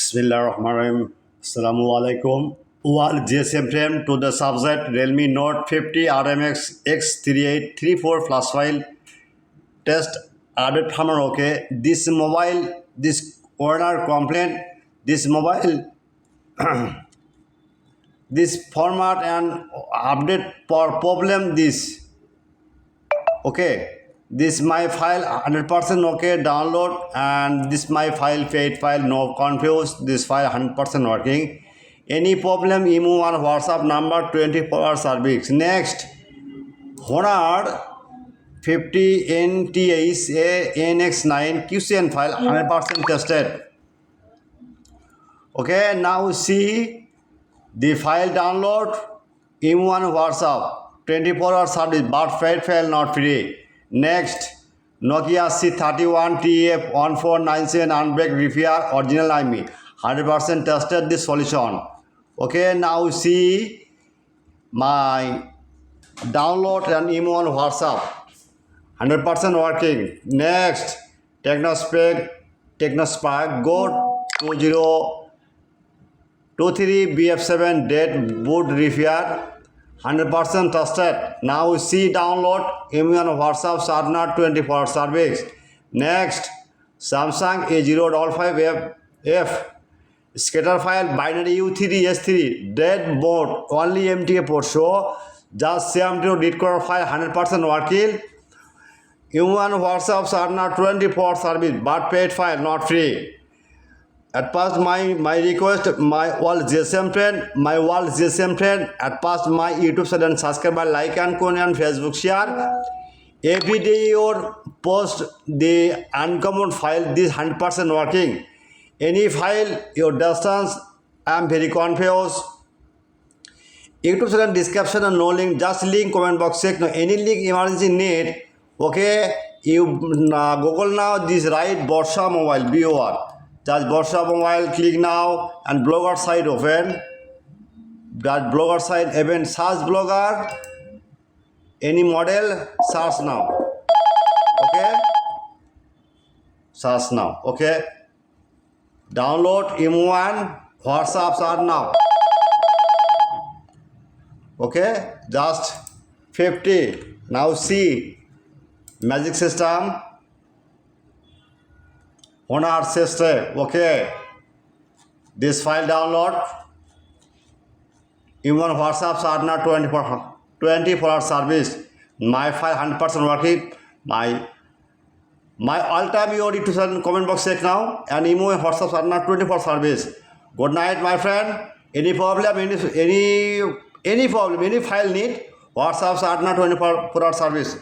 Bismillahirrahmanirrahim. Assalamu alaikum. One GSM frame to the subject Realme Note 50 RMX X3834 flash file test added hammer. Okay, this mobile, this owner complaint, this mobile, this format and update for problem. This okay. This my file 100% okay download, and this my file paid file no confused, this file 100% working. Any problem email on WhatsApp number 24-hour service. Next, Honor 50 NTS ANX9 QCN file 100% tested. Okay, now see the file download email on WhatsApp 24-hour service, but paid file not free. Next, Nokia C31TF1497 unbreak repair original IME 100% tested this solution. Okay, now see my download and email on WhatsApp 100% working. Next, Technospark Go 2023 BF7 dead boot repair 100% tested. Now see download email on WhatsApp Sarna 24 service. Next, Samsung A055F scatter file binary U3 S3 dead board only MTA port, so just CM2 read core file 100% working. Email on WhatsApp Sarna 24 service, but paid file not free. At past my request, my all GSM friend, at past my YouTube channel and subscribe, like and comment and Facebook share. Every day your post the uncommon file, this 100% working. Any file your distance, I am very confused. YouTube channel description and no link, just link comment box check. No any link emergency need. Okay, you Google now this right Borsha mobile BOR. Just Borsha mobile, click now and blogger site open. That blogger site event search blogger. Any model search now. Okay. Search now. Okay. Download M1 WhatsApp search now. Okay. Just 50. Now see magic system. Honor system. Okay, this file download in one WhatsApp Sarna 24-hour service. My file 100% working. My all time your YouTube comment box check now and email WhatsApp Sarna 24 service. Good night, my friend. Any problem, any problem, any file need WhatsApp Sarna 24-hour service.